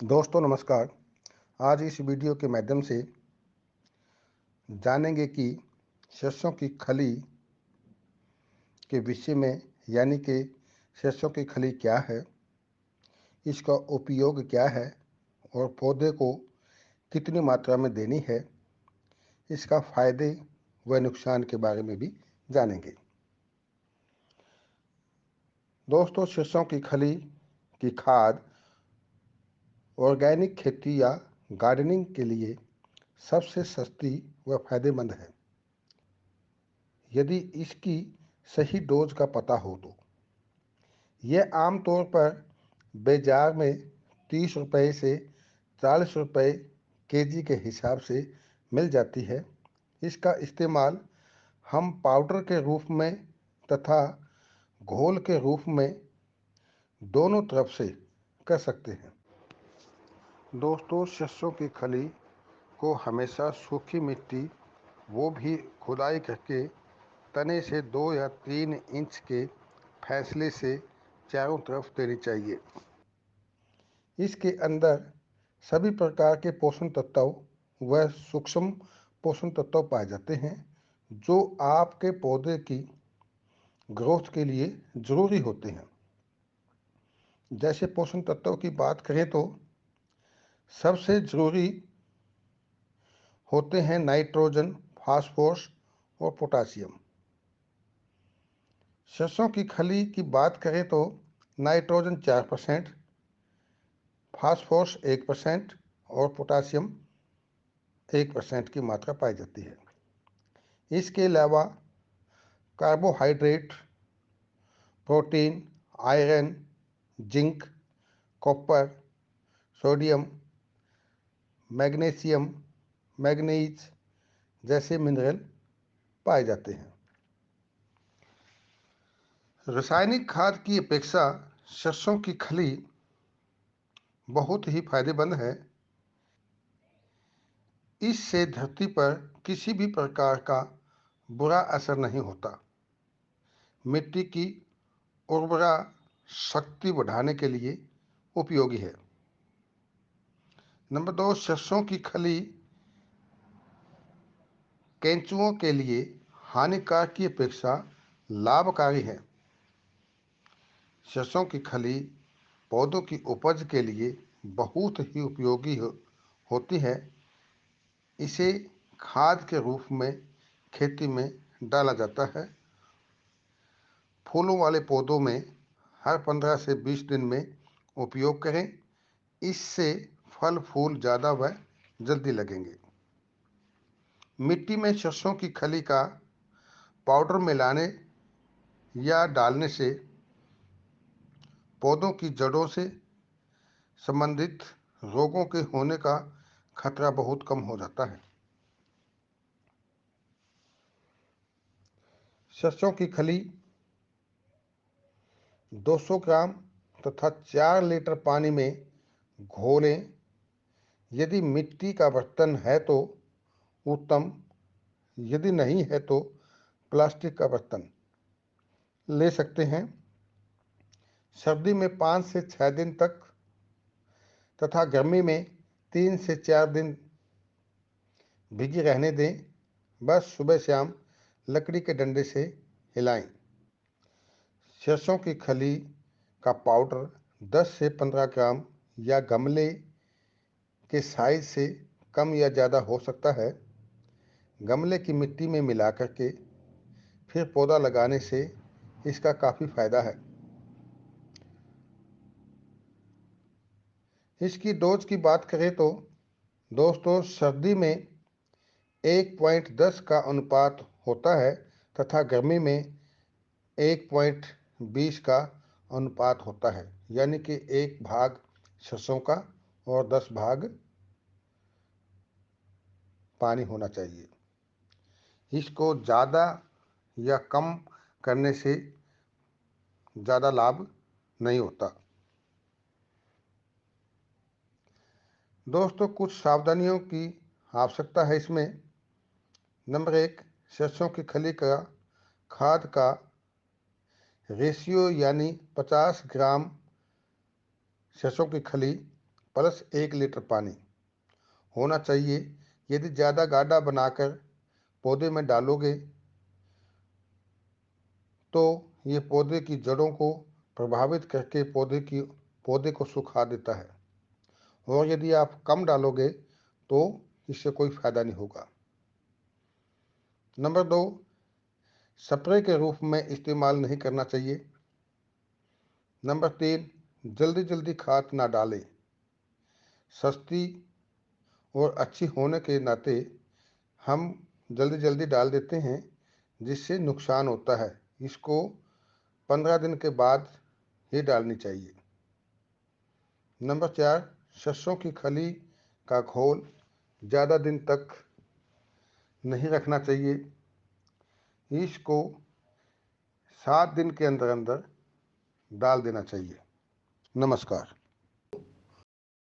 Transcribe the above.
दोस्तों नमस्कार। आज इस वीडियो के माध्यम से जानेंगे कि सरसों की खली के विषय में, यानी कि सरसों की खली क्या है, इसका उपयोग क्या है और पौधे को कितनी मात्रा में देनी है, इसका फायदे व नुकसान के बारे में भी जानेंगे। दोस्तों, सरसों की खली की खाद ऑर्गेनिक खेती या गार्डनिंग के लिए सबसे सस्ती व फायदेमंद है, यदि इसकी सही डोज का पता हो तो। यह आमतौर पर बाजार में 30 रुपये से 40 रुपये केजी के हिसाब से मिल जाती है। इसका इस्तेमाल हम पाउडर के रूप में तथा घोल के रूप में दोनों तरफ से कर सकते हैं। दोस्तों, सरसों की खली को हमेशा सूखी मिट्टी, वो भी खुदाई करके तने से 2 या 3 इंच के फैसले से चारों तरफ देनी चाहिए। इसके अंदर सभी प्रकार के पोषण तत्व व सूक्ष्म पोषण तत्व पाए जाते हैं, जो आपके पौधे की ग्रोथ के लिए जरूरी होते हैं। जैसे पोषण तत्व की बात करें तो सबसे जरूरी होते हैं नाइट्रोजन, फास्फोरस और पोटासियम। सरसों की खली की बात करें तो नाइट्रोजन 4%, फास्फोरस 1% और पोटासियम 1% की मात्रा पाई जाती है। इसके अलावा carbohydrate, protein, iron, zinc, copper, sodium, magnesium, manganese जैसे मिनरल पाए जाते हैं। रासायनिक खाद की अपेक्षा सरसों की खली बहुत ही फायदेमंद है। इससे धरती पर किसी भी प्रकार का बुरा असर नहीं होता। मिट्टी की उर्वरा शक्ति बढ़ाने के लिए उपयोगी है। नंबर 2, सरसों की खली केंचुओं के लिए हानिकारक की अपेक्षा लाभकारी है। सरसों की खली पौधों की उपज के लिए बहुत ही उपयोगी होती है। इसे खाद के रूप में खेती में डाला जाता है। फूलों वाले पौधों में हर 15 से 20 दिन में उपयोग करें। इससे फल फूल ज़्यादा व जल्दी लगेंगे। मिट्टी में सरसों की खली का पाउडर मिलाने या डालने से पौधों की जड़ों से संबंधित रोगों के होने का खतरा बहुत कम हो जाता है। सरसों की खली 200 ग्राम तथा 4 लीटर पानी में घोलें। यदि मिट्टी का बर्तन है तो उत्तम, यदि नहीं है तो प्लास्टिक का बर्तन ले सकते हैं। सर्दी में 5 से 6 दिन तक तथा गर्मी में 3 से 4 दिन भिगी रहने दें। बस सुबह शाम लकड़ी के डंडे से हिलाएं। सरसों की खली का पाउडर 10 से 15 ग्राम या गमले के साइज से कम या ज़्यादा हो सकता है। गमले की मिट्टी में मिला करके फिर पौधा लगाने से इसका काफ़ी फायदा है। इसकी डोज की बात करें तो दोस्तों, सर्दी में 1.10 का अनुपात होता है तथा गर्मी में 1.20 का अनुपात होता है, यानी कि 1 भाग सरसों का और 10 भाग पानी होना चाहिए। इसको ज़्यादा या कम करने से ज़्यादा लाभ नहीं होता। दोस्तों, कुछ सावधानियों की आवश्यकता है इसमें। नंबर 1, सरसों की खली का खाद का रेशियो यानी 50 ग्राम सरसों की खली प्लस 1 लीटर पानी होना चाहिए। यदि ज़्यादा गाढ़ा बनाकर पौधे में डालोगे तो ये पौधे की जड़ों को प्रभावित करके पौधे को सुखा देता है, और यदि आप कम डालोगे तो इससे कोई फायदा नहीं होगा। नंबर 2, स्प्रे के रूप में इस्तेमाल नहीं करना चाहिए। नंबर 3, जल्दी जल्दी खाद ना डालें। सस्ती और अच्छी होने के नाते हम जल्दी जल्दी डाल देते हैं, जिससे नुकसान होता है। इसको 15 दिन के बाद ही डालनी चाहिए। नंबर 4, सरसों की खली का घोल ज़्यादा दिन तक नहीं रखना चाहिए। इसको 7 दिन के अंदर अंदर डाल देना चाहिए। नमस्कार।